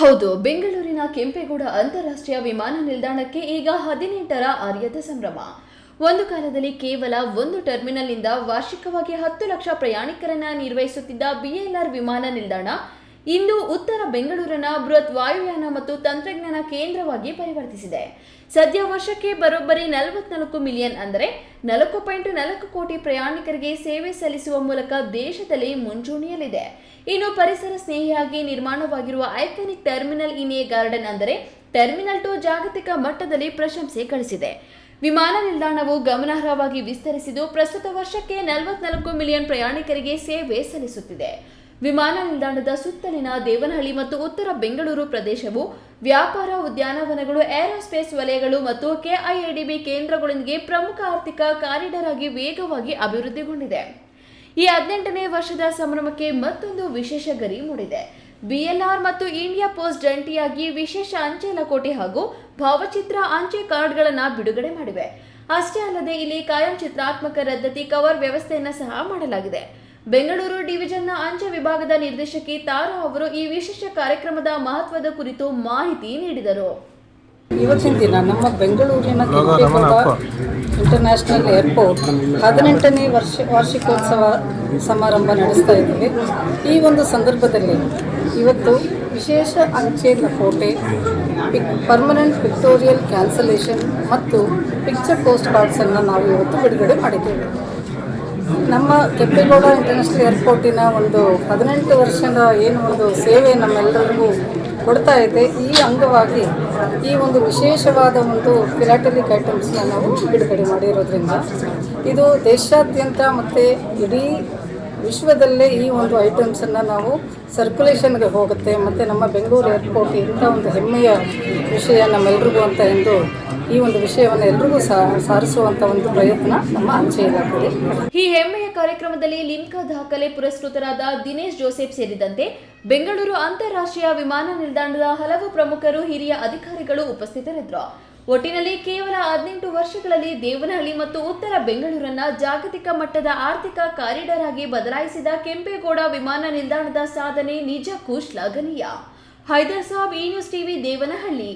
ಹೌದು, ಬೆಂಗಳೂರಿನ ಕೆಂಪೇಗೌಡ ಅಂತಾರಾಷ್ಟ್ರೀಯ ವಿಮಾನ ನಿಲ್ದಾಣಕ್ಕೆ ಈಗ 18ರ ಆರ್ಯದ ಸಂಭ್ರಮ. ಒಂದು ಕಾಲದಲ್ಲಿ ಕೇವಲ ಒಂದು ಟರ್ಮಿನಲ್ನಿಂದ ವಾರ್ಷಿಕವಾಗಿ 10 ಲಕ್ಷ ಪ್ರಯಾಣಿಕರನ್ನ ನಿರ್ವಹಿಸುತ್ತಿದ್ದ ಬಿಎಲ್ಆರ್ ವಿಮಾನ ನಿಲ್ದಾಣ ಇಂದು ಉತ್ತರ ಬೆಂಗಳೂರಿನ ಬೃಹತ್ ವಾಯುಯಾನ ಮತ್ತು ತಂತ್ರಜ್ಞಾನ ಕೇಂದ್ರವಾಗಿ ಪರಿವರ್ತಿಸಿದೆ. ಸದ್ಯ ವರ್ಷಕ್ಕೆ ಬರೋಬ್ಬರಿ 44 ಮಿಲಿಯನ್ ಅಂದರೆ 4.4 ಕೋಟಿ ಪ್ರಯಾಣಿಕರಿಗೆ ಸೇವೆ ಸಲ್ಲಿಸುವ ಮೂಲಕ ದೇಶದಲ್ಲಿ ಮುಂಚೂಣಿಯಲ್ಲಿದೆ. ಇನ್ನು ಪರಿಸರ ಸ್ನೇಹಿಯಾಗಿ ನಿರ್ಮಾಣವಾಗಿರುವ iconic terminal in a garden ಅಂದರೆ ಟರ್ಮಿನಲ್ 2 ಜಾಗತಿಕ ಮಟ್ಟದಲ್ಲಿ ಪ್ರಶಂಸೆ ಗಳಿಸಿದೆ. ವಿಮಾನ ನಿಲ್ದಾಣವು ಗಮನಾರ್ಹವಾಗಿ ವಿಸ್ತರಿಸಿದ್ದು ಪ್ರಸ್ತುತ ವರ್ಷಕ್ಕೆ 44 ಮಿಲಿಯನ್ ಪ್ರಯಾಣಿಕರಿಗೆ ಸೇವೆ ಸಲ್ಲಿಸುತ್ತಿದೆ. ವಿಮಾನ ನಿಲ್ದಾಣದ ಸುತ್ತಲಿನ ದೇವನಹಳ್ಳಿ ಮತ್ತು ಉತ್ತರ ಬೆಂಗಳೂರು ಪ್ರದೇಶವು ವ್ಯಾಪಾರ, ಉದ್ಯಾನವನಗಳು, ಏರೋಸ್ಪೇಸ್ ವಲಯಗಳು ಮತ್ತು ಕೆಐಎಡಿಬಿ ಕೇಂದ್ರಗಳೊಂದಿಗೆ ಪ್ರಮುಖ ಆರ್ಥಿಕ ಕಾರಿಡಾರ್ ಆಗಿ ವೇಗವಾಗಿ ಅಭಿವೃದ್ಧಿಗೊಂಡಿದೆ. ಈ 18ನೇ ವರ್ಷದ ಸಂಭ್ರಮಕ್ಕೆ ಮತ್ತೊಂದು ವಿಶೇಷ ಗರಿ ಮೂಡಿದೆ. ಬಿಎಲ್ಆರ್ ಮತ್ತು ಇಂಡಿಯಾ ಪೋಸ್ಟ್ ಜಂಟಿಯಾಗಿ ವಿಶೇಷ ಅಂಚೆ ಲಕೋಟೆ ಹಾಗೂ ಭಾವಚಿತ್ರ ಅಂಚೆ ಕಾರ್ಡ್ಗಳನ್ನು ಬಿಡುಗಡೆ ಮಾಡಿವೆ. ಅಷ್ಟೇ ಅಲ್ಲದೆ ಇಲ್ಲಿ ಕಾಯಂ ಚಿತ್ರಾತ್ಮಕ ರದ್ದತಿ ಕವರ್ ವ್ಯವಸ್ಥೆಯನ್ನು ಸಹ ಮಾಡಲಾಗಿದೆ. ಬೆಂಗಳೂರು ಡಿವಿಷನ್ನ ಅಂಚೆ ವಿಭಾಗದ ನಿರ್ದೇಶಕಿ ತಾರಾ ಅವರು ಈ ವಿಶೇಷ ಕಾರ್ಯಕ್ರಮದ ಮಹತ್ವದ ಕುರಿತು ಮಾಹಿತಿ ನೀಡಿದರು. ಇವತ್ತಿನ ದಿನ ನಮ್ಮ ಬೆಂಗಳೂರಿನ ಕೆಂಪೇಗೌಡ ಇಂಟರ್ನ್ಯಾಷನಲ್ ಏರ್ಪೋರ್ಟ್ 18ನೇ ವಾರ್ಷಿಕೋತ್ಸವ ಸಮಾರಂಭ ನಡೆಸ್ತಾ ಇದ್ದೇವೆ. ಈ ಒಂದು ಸಂದರ್ಭದಲ್ಲಿ ಇವತ್ತು ವಿಶೇಷ ಅಂಚೆ ಲಕೋಟೆ, ಪರ್ಮನೆಂಟ್ ಪಿಕ್ಟೋರಿಯಲ್ ಕ್ಯಾನ್ಸಲೇಷನ್ ಮತ್ತು ಪಿಕ್ಚರ್ ಪೋಸ್ಟ್ ಕಾರ್ಡ್ಸನ್ನು ನಾವು ಇವತ್ತು ಬಿಡುಗಡೆ ಮಾಡಿದ್ದೇವೆ. ನಮ್ಮ ಕೆಂಪೇಗೌಡ ಇಂಟರ್ನ್ಯಾಷನಲ್ ಏರ್ಪೋರ್ಟಿನ ಒಂದು 18 ವರ್ಷದ ಏನು ಒಂದು ಸೇವೆ ನಮ್ಮೆಲ್ಲರಿಗೂ ಕೊಡ್ತಾ ಇದೆ. ಈ ಅಂಗವಾಗಿ ಈ ಒಂದು ವಿಶೇಷವಾದ ಒಂದು ಫಿಲಾಟಲಿಕ್ ಐಟಮ್ಸ್ನ ನಾವು ಬಿಡುಗಡೆ ಮಾಡಿರೋದ್ರಿಂದ ಇದು ದೇಶಾದ್ಯಂತ ಮತ್ತು ಇಡೀ ವಿಶ್ವದಲ್ಲೇ ಈ ಒಂದು ಐಟಮ್ಸನ್ನು ನಾವು ಸರ್ಕ್ಯುಲೇಷನ್ಗೆ ಹೋಗುತ್ತೆ. ಮತ್ತು ನಮ್ಮ ಬೆಂಗಳೂರು ಏರ್ಪೋರ್ಟ್ ಇಂಥ ಒಂದು ಹೆಮ್ಮೆಯ ವಿಷಯ ನಮ್ಮೆಲ್ರಿಗೂ ಅಂತ ಎಂದು ಈ ಒಂದು ವಿಷಯವನ್ನು ಎಲ್ರಿಗೂ ಸಾರಿಸುವಂಥ ಒಂದು ಪ್ರಯತ್ನ ನಮ್ಮ ಅಂಚೆ ಇಲಾಖೆ. ಈ ಹೆಮ್ಮೆಯ ಕಾರ್ಯಕ್ರಮದಲ್ಲಿ ಲಿಮ್ಕಾ ದಾಖಲೆ ಪುರಸ್ಕೃತರಾದ ದಿನೇಶ್ ಜೋಸೆಫ್ ಸೇರಿದಂತೆ ಬೆಂಗಳೂರು ಅಂತಾರಾಷ್ಟ್ರೀಯ ವಿಮಾನ ನಿಲ್ದಾಣದ ಹಲವು ಪ್ರಮುಖರು, ಹಿರಿಯ ಅಧಿಕಾರಿಗಳು ಉಪಸ್ಥಿತರಿದ್ದರು. ಒಟ್ಟಿನಲ್ಲಿ ಕೇವಲ 18 ವರ್ಷಗಳಲ್ಲಿ ದೇವನಹಳ್ಳಿ ಮತ್ತು ಉತ್ತರ ಬೆಂಗಳೂರನ್ನ ಜಾಗತಿಕ ಮಟ್ಟದ ಆರ್ಥಿಕ ಕಾರಿಡಾರ್ ಆಗಿ ಬದಲಾಯಿಸಿದ ಕೆಂಪೇಗೌಡ ವಿಮಾನ ನಿಲ್ದಾಣದ ಸಾಧನೆ ನಿಜಕ್ಕೂ ಶ್ಲಾಘನೀಯ. ಹೈದರ್ ಸಾಬ್, ಈ ನ್ಯೂಸ್ ಟಿವಿ, ದೇವನಹಳ್ಳಿ.